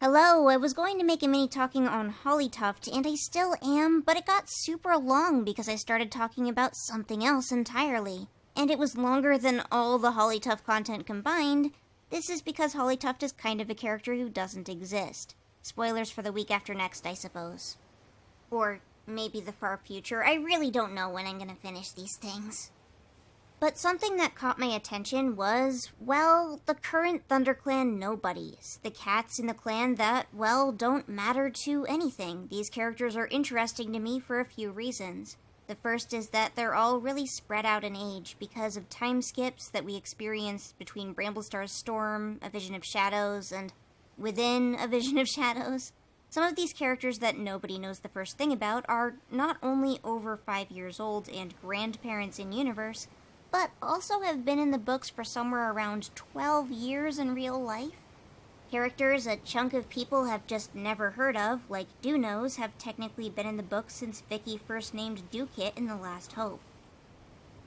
Hello, I was going to make a mini talking on hollytuft, and I still am, but it got super long because I started talking about something else entirely. And it was longer than all the hollytuft content combined. This is because hollytuft is kind of a character who doesn't exist. Spoilers for the week after next, I suppose. Or maybe the far future. I really don't know when I'm gonna finish these things. But something that caught my attention was, well, the current ThunderClan nobodies. The cats in the clan that, well, don't matter to anything. These characters are interesting to me for a few reasons. The first is that they're all really spread out in age because of time skips that we experienced between Bramblestar's Storm, A Vision of Shadows, and within A Vision of Shadows. Some of these characters that nobody knows the first thing about are not only over 5 years old and grandparents in universe, but also have been in the books for somewhere around 12 years in real life. Characters a chunk of people have just never heard of, like Do-Knows, have technically been in the books since Vicky first named Do-Kit in The Last Hope.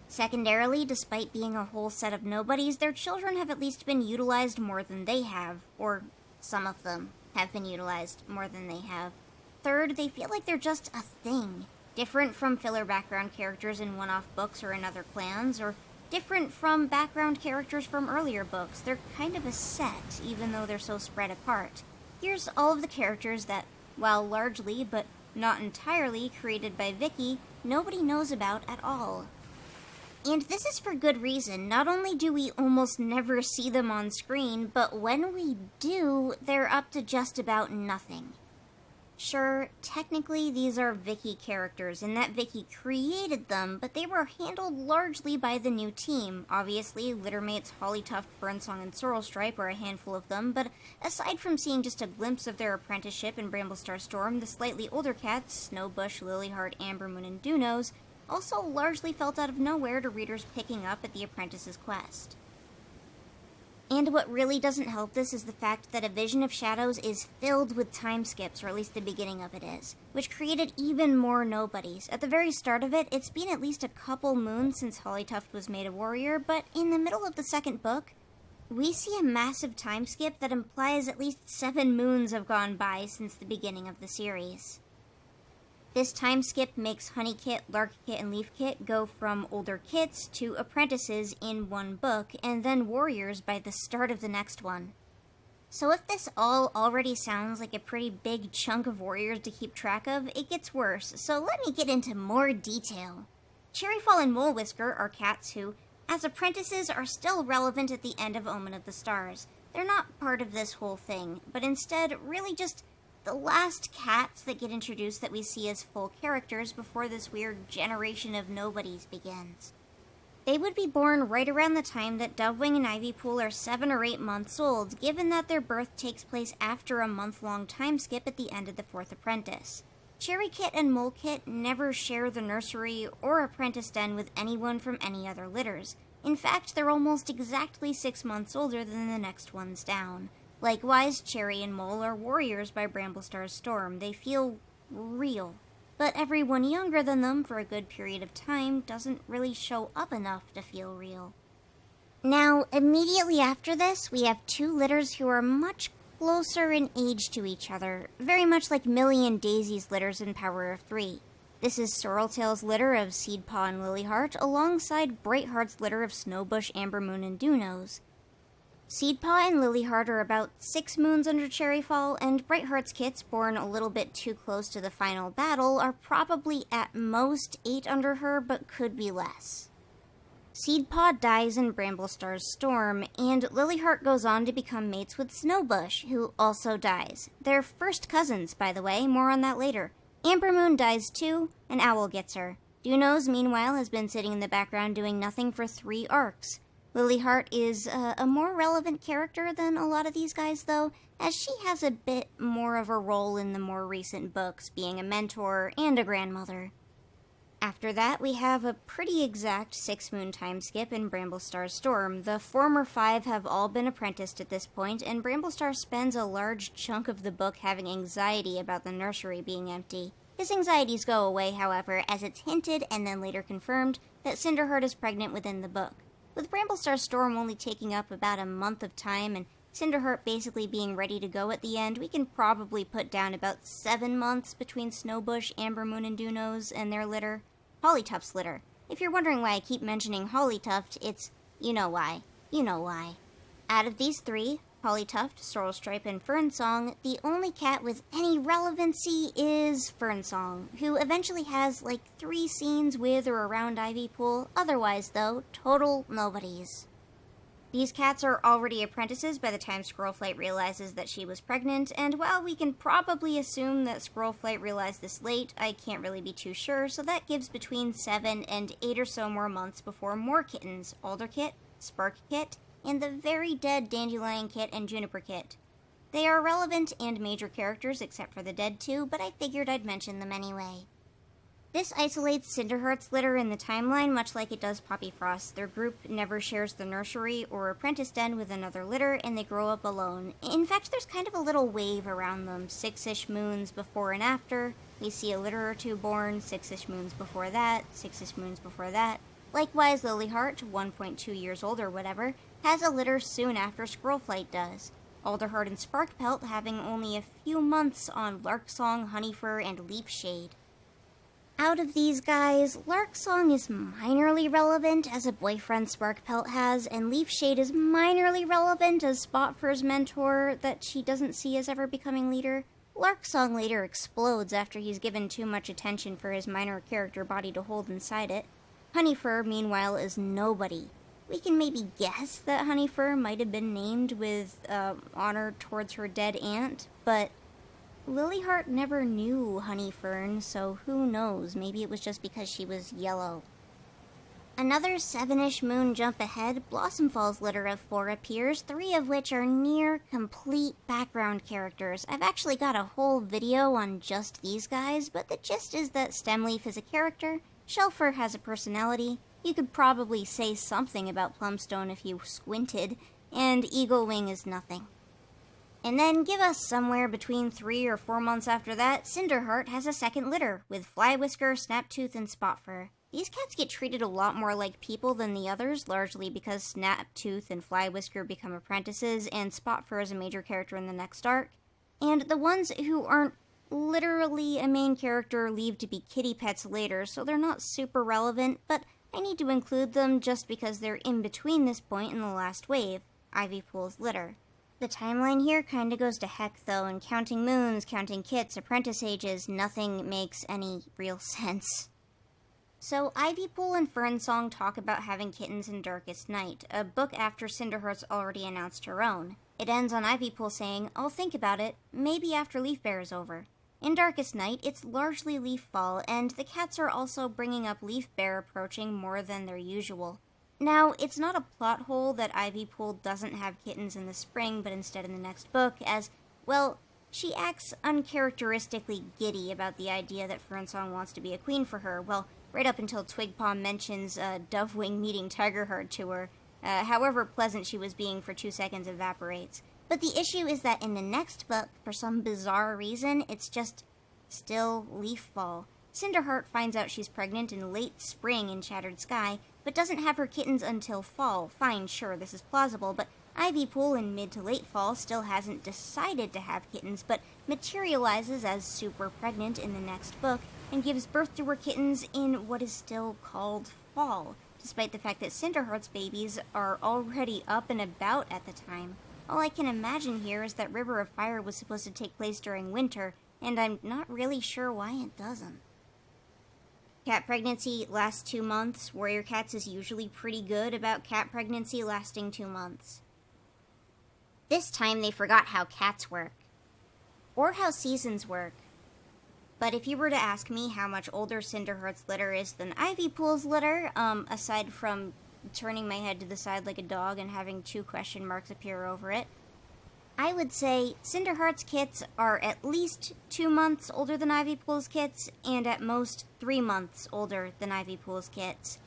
Secondarily, despite being a whole set of nobodies, their children have at least been utilized more than they have, or some of them have been utilized more than they have. Third, they feel like they're just a thing. Different from filler background characters in one-off books or in other clans, or different from background characters from earlier books. They're kind of a set, even though they're so spread apart. Here's all of the characters that, while largely, but not entirely, created by Vicky, nobody knows about at all. And this is for good reason. Not only do we almost never see them on screen, but when we do, they're up to just about nothing. Sure, technically these are Vicky characters, in that Vicky created them, but they were handled largely by the new team. Obviously, littermates hollytuft, Burnsong, and Sorrelstripe are a handful of them, but aside from seeing just a glimpse of their apprenticeship in Bramblestar Storm, the slightly older cats, Snowbush, Lilyheart, Ambermoon, and Do-Knows, also largely felt out of nowhere to readers picking up at the apprentice's quest. And what really doesn't help this is the fact that A Vision of Shadows is filled with time skips, or at least the beginning of it is, which created even more nobodies. At the very start of it, it's been at least a couple moons since hollytuft was made a warrior, but in the middle of the second book, we see a massive time skip that implies at least 7 moons have gone by since the beginning of the series. This time skip makes Honeykit, Larkkit, and Leafkit go from older kits to apprentices in one book, and then warriors by the start of the next one. So if this all already sounds like a pretty big chunk of warriors to keep track of, it gets worse, so let me get into more detail. Cherryfall and Molewhisker are cats who, as apprentices, are still relevant at the end of Omen of the Stars. They're not part of this whole thing, but instead really just the last cats that get introduced that we see as full characters before this weird generation of nobodies begins. They would be born right around the time that Dovewing and Ivypool are 7 or 8 months old, given that their birth takes place after a month-long time skip at the end of the 4th apprentice. Cherrykit and Molekit never share the nursery or apprentice den with anyone from any other litters. In fact, they're almost exactly 6 months older than the next ones down. Likewise, Cherry and Mole are warriors by Bramblestar's Storm. They feel real. But everyone younger than them for a good period of time doesn't really show up enough to feel real. Now, immediately after this, we have 2 litters who are much closer in age to each other, very much like Millie and Daisy's litters in Power of 3. This is Sorreltail's litter of Seedpaw and Lilyheart, alongside Brightheart's litter of Snowbush, Ambermoon, and Do-Knows. Seedpaw and Lilyheart are about 6 moons under Cherryfall, and Brightheart's kits, born a little bit too close to the final battle, are probably at most 8 under her, but could be less. Seedpaw dies in Bramblestar's Storm, and Lilyheart goes on to become mates with Snowbush, who also dies. They're first cousins, by the way, more on that later. Ambermoon dies too, and Owl gets her. Do-Knows, meanwhile, has been sitting in the background doing nothing for 3 arcs. Lilyheart is a more relevant character than a lot of these guys, though, as she has a bit more of a role in the more recent books, being a mentor and a grandmother. After that, we have a pretty exact 6-moon time skip in Bramblestar Storm. The former 5 have all been apprenticed at this point, and Bramblestar spends a large chunk of the book having anxiety about the nursery being empty. His anxieties go away, however, as it's hinted and then later confirmed that Cinderheart is pregnant within the book. With Bramblestar Storm only taking up about a month of time and Cinderheart basically being ready to go at the end, we can probably put down about 7 months between Snowbush, Ambermoon, and Dunose and their litter. Hollytuft's litter. If you're wondering why I keep mentioning Hollytuft, it's, you know why. You know why. Out of these three, Hollytuft, Sorrelstripe, and Fernsong, the only cat with any relevancy is Fernsong, who eventually has like 3 scenes with or around Ivypool. Otherwise, though, total nobodies. These cats are already apprentices by the time Squirrelflight realizes that she was pregnant, and while we can probably assume that Squirrelflight realized this late, I can't really be too sure, so that gives between 7 and 8 or so more months before more kittens, Alder Kit, Spark Kit, and the very dead Dandelion Kit and Juniper Kit. They are relevant and major characters except for the dead two, but I figured I'd mention them anyway. This isolates Cinderheart's litter in the timeline much like it does Poppyfrost. Their group never shares the nursery or apprentice den with another litter, and they grow up alone. In fact, there's kind of a little wave around them, 6-ish moons before and after. We see a litter or two born, 6-ish moons before that, 6-ish moons before that. Likewise, Lilyheart, 1.2 years old or whatever, has a litter soon after Squirrelflight does. Alderheart and Sparkpelt having only a few months on Larksong, Honeyfur, and Leafshade. Out of these guys, Larksong is minorly relevant as a boyfriend Sparkpelt has, and Leafshade is minorly relevant as Spotfur's mentor that she doesn't see as ever becoming leader. Larksong later explodes after he's given too much attention for his minor character body to hold inside it. Honeyfur, meanwhile, is nobody. We can maybe guess that Honeyfur might have been named with honor towards her dead aunt, but Lilyheart never knew Honeyfern, so who knows, maybe it was just because she was yellow. Another 7-ish moon jump ahead, Blossomfall's litter of 4 appears, 3 of which are near complete background characters. I've actually got a whole video on just these guys, but the gist is that Stemleaf is a character, Shelfer has a personality, you could probably say something about Plumstone if you squinted, and Eaglewing is nothing. And then give us somewhere between 3 or 4 months after that, Cinderheart has a second litter, with Flywhisker, Snaptooth, and Spotfur. These cats get treated a lot more like people than the others, largely because Snaptooth and Flywhisker become apprentices, and Spotfur is a major character in the next arc. And the ones who aren't literally a main character leave to be kitty pets later, so they're not super relevant, but I need to include them just because they're in between this point and the last wave, Ivypool's litter. The timeline here kinda goes to heck though, and counting moons, counting kits, apprentice ages, nothing makes any real sense. So Ivypool and Fernsong talk about having kittens in Darkest Night, a book after Cinderheart's already announced her own. It ends on Ivypool saying, "I'll think about it, maybe after Leafbear is over." In Darkest Night, it's largely Leaffall, and the cats are also bringing up Leafbear approaching more than their usual. Now, it's not a plot hole that Ivypool doesn't have kittens in the spring, but instead in the next book, as, well, she acts uncharacteristically giddy about the idea that Fernsong wants to be a queen for her, well, right up until Twigpaw mentions Dovewing meeting Tigerheart to her. However pleasant she was being for 2 seconds evaporates. But the issue is that in the next book, for some bizarre reason, it's just still Leafball. Cinderheart finds out she's pregnant in late spring in Shattered Sky, but doesn't have her kittens until fall. Fine, sure, this is plausible, but Ivypool in mid to late fall still hasn't decided to have kittens, but materializes as super pregnant in the next book, and gives birth to her kittens in what is still called fall, despite the fact that Cinderheart's babies are already up and about at the time. All I can imagine here is that River of Fire was supposed to take place during winter, and I'm not really sure why it doesn't. Cat pregnancy lasts 2 months. Warrior Cats is usually pretty good about cat pregnancy lasting 2 months. This time they forgot how cats work. Or how seasons work. But if you were to ask me how much older Cinderheart's litter is than Ivypool's litter, aside from turning my head to the side like a dog and having 2 question marks appear over it, I would say Cinderheart's kits are at least 2 months older than Ivypool's kits, and at most 3 months older than Ivypool's kits.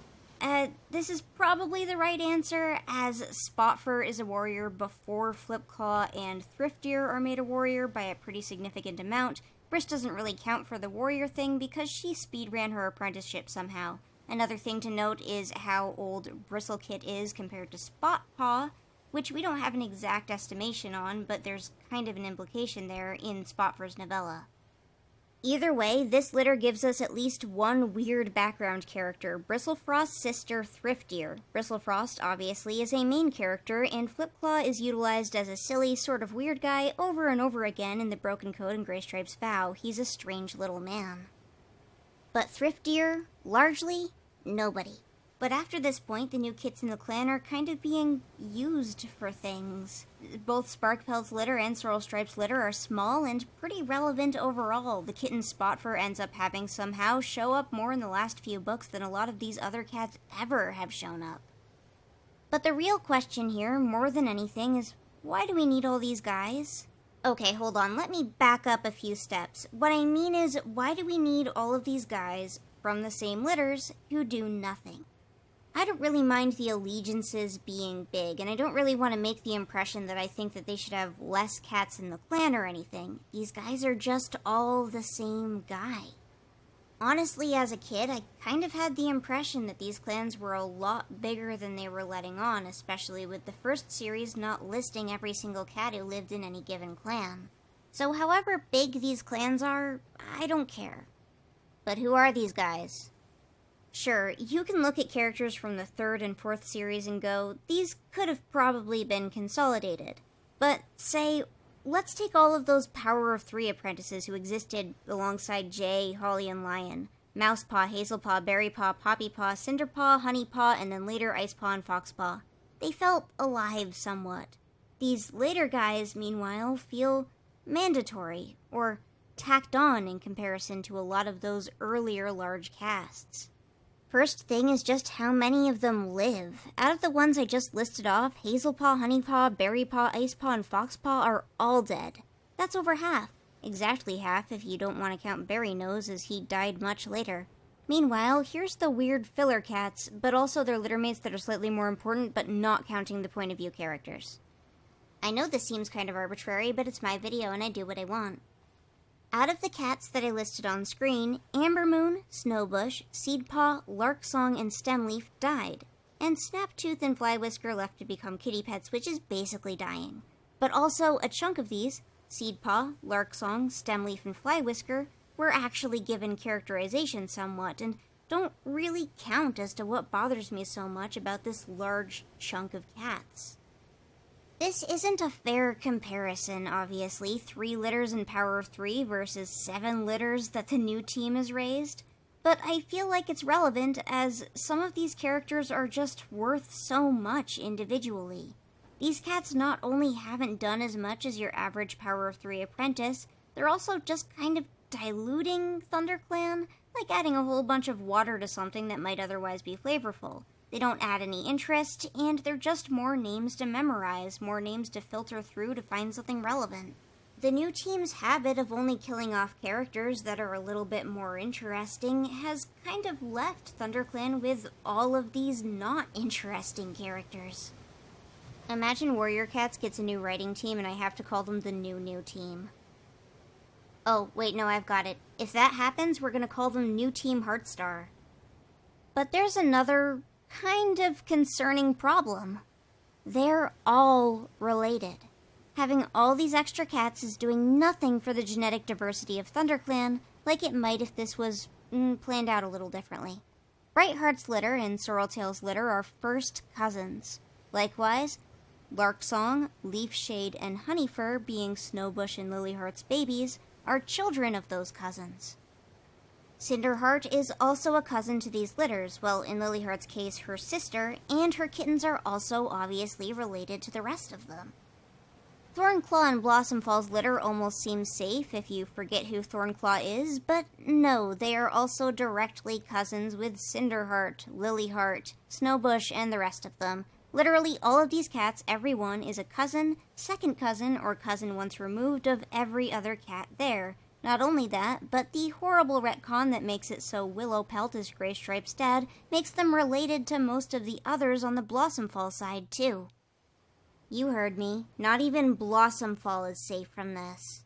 This is probably the right answer, as Spotfur is a warrior before Flipclaw and Thriftier are made a warrior by a pretty significant amount. Brish doesn't really count for the warrior thing because she speedran her apprenticeship somehow. Another thing to note is how old Bristlekit is compared to Spotpaw. which we don't have an exact estimation on, but there's kind of an implication there in Spotfur's novella. Either way, this litter gives us at least one weird background character, Bristlefrost's sister Thriftier. Bristlefrost, obviously, is a main character, and Flipclaw is utilized as a silly, sort of weird guy over and over again in the Broken Code and Greystripe's vow. He's a strange little man. But Thriftier, largely, nobody. But after this point, the new kits in the clan are kind of being used for things. Both Sparkpelt's litter and Sorrelstripe's litter are small and pretty relevant overall. The kitten Spotfur ends up having somehow show up more in the last few books than a lot of these other cats ever have shown up. But the real question here, more than anything, is why do we need all these guys? Okay, hold on, let me back up a few steps. What I mean is, why do we need all of these guys from the same litters who do nothing? I don't really mind the allegiances being big, and I don't really want to make the impression that I think that they should have less cats in the clan or anything. These guys are just all the same guy. Honestly, as a kid, I kind of had the impression that these clans were a lot bigger than they were letting on, especially with the first series not listing every single cat who lived in any given clan. So however big these clans are, I don't care. But who are these guys? Sure, you can look at characters from the 3rd and 4th series and go, these could have probably been consolidated. But, say, let's take all of those Power of 3 apprentices who existed alongside Jay, Holly, and Lion. Mousepaw, Hazelpaw, Berrypaw, Poppypaw, Cinderpaw, Honeypaw, and then later Icepaw and Foxpaw. They felt alive somewhat. These later guys, meanwhile, feel mandatory, or tacked on in comparison to a lot of those earlier large casts. First thing is just how many of them live. Out of the ones I just listed off, Hazelpaw, Honeypaw, Berrypaw, Icepaw, and Foxpaw are all dead. That's over half. Exactly half if you don't want to count Berrynose, as he died much later. Meanwhile, here's the weird filler cats, but also their littermates that are slightly more important, but not counting the point of view characters. I know this seems kind of arbitrary, but it's my video and I do what I want. Out of the cats that I listed on screen, Ambermoon, Snowbush, Seedpaw, Larksong, and Stemleaf died, and Snaptooth and Flywhisker left to become kitty pets, which is basically dying. But also, a chunk of these, Seedpaw, Larksong, Stemleaf, and Flywhisker, were actually given characterization somewhat, and don't really count as to what bothers me so much about this large chunk of cats. This isn't a fair comparison, obviously, 3 litters in Power of 3 versus 7 litters that the new team has raised, but I feel like it's relevant as some of these characters are just worth so much individually. These cats not only haven't done as much as your average Power of 3 apprentice, they're also just kind of diluting ThunderClan, like adding a whole bunch of water to something that might otherwise be flavorful. They don't add any interest, and they're just more names to memorize, more names to filter through to find something relevant. The new team's habit of only killing off characters that are a little bit more interesting has kind of left ThunderClan with all of these not interesting characters. Imagine Warrior Cats gets a new writing team and I have to call them the new team. Oh, wait, no, I've got it. If that happens, we're gonna call them New Team Heartstar. But there's another kind of concerning problem. They're all related. Having all these extra cats is doing nothing for the genetic diversity of ThunderClan, like it might if this was planned out a little differently. Brightheart's litter and Sorreltail's litter are first cousins. Likewise, Larksong, Leafshade, and Honeyfur, being Snowbush and Lilyheart's babies, are children of those cousins. Cinderheart is also a cousin to these litters, well, in Lilyheart's case, her sister, and her kittens are also obviously related to the rest of them. Thornclaw and Blossomfall's litter almost seems safe if you forget who Thornclaw is, but no, they are also directly cousins with Cinderheart, Lilyheart, Snowbush, and the rest of them. Literally all of these cats, every one is a cousin, second cousin, or cousin once removed of every other cat there. Not only that, but the horrible retcon that makes it so Willowpelt is Greystripe's dad makes them related to most of the others on the Blossomfall side, too. You heard me. Not even Blossomfall is safe from this.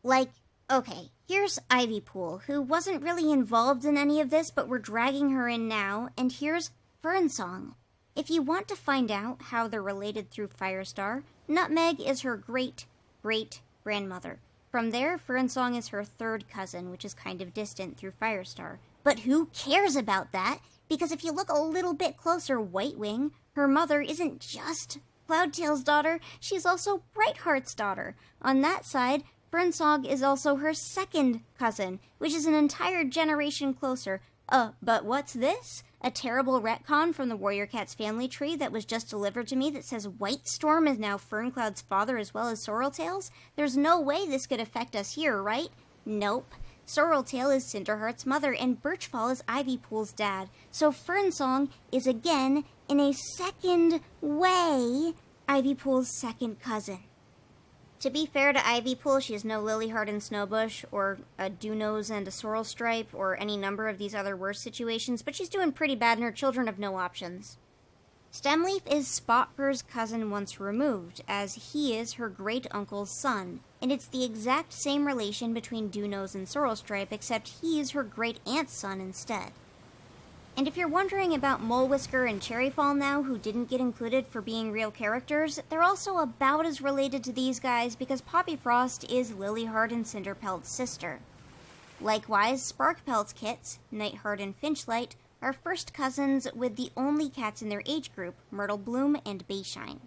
Like, okay, here's Ivypool, who wasn't really involved in any of this, but we're dragging her in now, and here's Fernsong. If you want to find out how they're related through Firestar, Nutmeg is her great-great-grandmother. From there, Fernsong is her third cousin, which is kind of distant through Firestar. But who cares about that? Because if you look a little bit closer, Whitewing, her mother isn't just Cloudtail's daughter, she's also Brightheart's daughter. On that side, Fernsong is also her second cousin, which is an entire generation closer. But what's this? A terrible retcon from the Warrior Cat's family tree that was just delivered to me that says Whitestorm is now Ferncloud's father as well as Sorreltail's? There's no way this could affect us here, right? Nope. Sorreltail is Cinderheart's mother, and Birchfall is Ivypool's dad. So Fernsong is again, in a second way, Ivypool's second cousin. To be fair to Ivypool, she is no Lilyheart and Snowbush, or a Dunose and a Sorrelstripe, or any number of these other worse situations, but she's doing pretty bad and her children have no options. Stemleaf is Spotfur's cousin once removed, as he is her great-uncle's son, and it's the exact same relation between Dunose and Sorrelstripe, except he's her great-aunt's son instead. And if you're wondering about Molewhisker and Cherryfall now, who didn't get included for being real characters, they're also about as related to these guys because Poppyfrost is Lilyheart and Cinderpelt's sister. Likewise, Sparkpelt's kits, Nightheart and Finchlight, are first cousins with the only cats in their age group, Myrtle Bloom and Bayshine.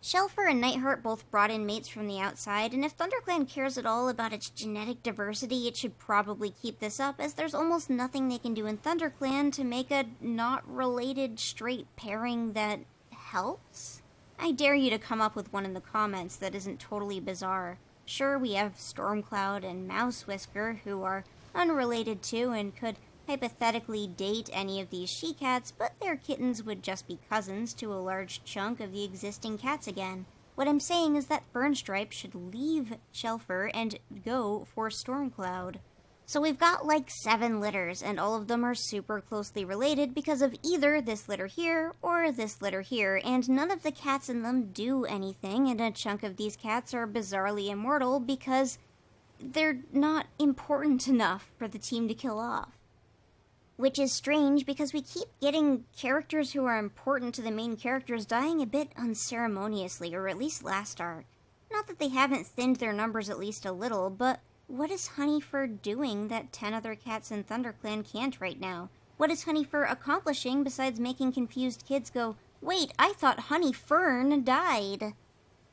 Shelfer and Nightheart both brought in mates from the outside, and if ThunderClan cares at all about its genetic diversity, it should probably keep this up, as there's almost nothing they can do in ThunderClan to make a not-related straight pairing that helps? I dare you to come up with one in the comments that isn't totally bizarre. Sure, we have Stormcloud and Mousewhisker, who are unrelated to and could hypothetically date any of these she-cats, but their kittens would just be cousins to a large chunk of the existing cats again. What I'm saying is that Fernstripe should leave Shelfer and go for Stormcloud. So we've got like 7 litters, and all of them are super closely related because of either this litter here or this litter here, and none of the cats in them do anything, and a chunk of these cats are bizarrely immortal because they're not important enough for the team to kill off. Which is strange because we keep getting characters who are important to the main characters dying a bit unceremoniously, or at least last arc. Not that they haven't thinned their numbers at least a little, but what is Honeyfur doing that 10 other cats in ThunderClan can't right now? What is Honeyfur accomplishing besides making confused kids go, "Wait, I thought Honeyfern died"?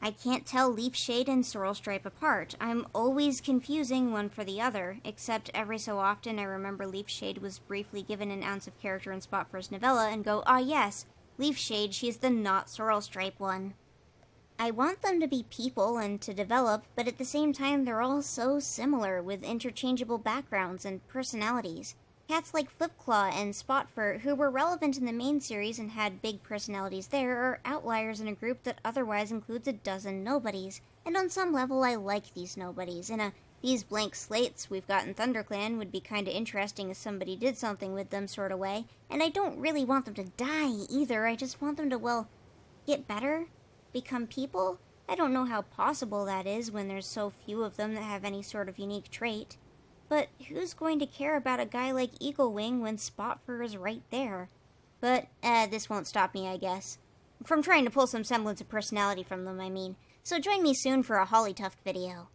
I can't tell Leafshade and Sorrelstripe apart. I'm always confusing one for the other, except every so often I remember Leafshade was briefly given an ounce of character in Spotfur's novella and go, ah yes, Leafshade, she's the not Sorrelstripe one. I want them to be people and to develop, but at the same time they're all so similar with interchangeable backgrounds and personalities. Cats like Flipclaw and Spotfur, who were relevant in the main series and had big personalities there, are outliers in a group that otherwise includes a dozen nobodies. And on some level, I like these nobodies. In a these blank slates we've got in ThunderClan would be kinda interesting if somebody did something with them sort of way. And I don't really want them to die either, I just want them to, well, get better? Become people? I don't know how possible that is when there's so few of them that have any sort of unique trait. But who's going to care about a guy like Eaglewing when Spotfur is right there? But, this won't stop me, I guess. From trying to pull some semblance of personality from them, I mean. So join me soon for a hollytuft video.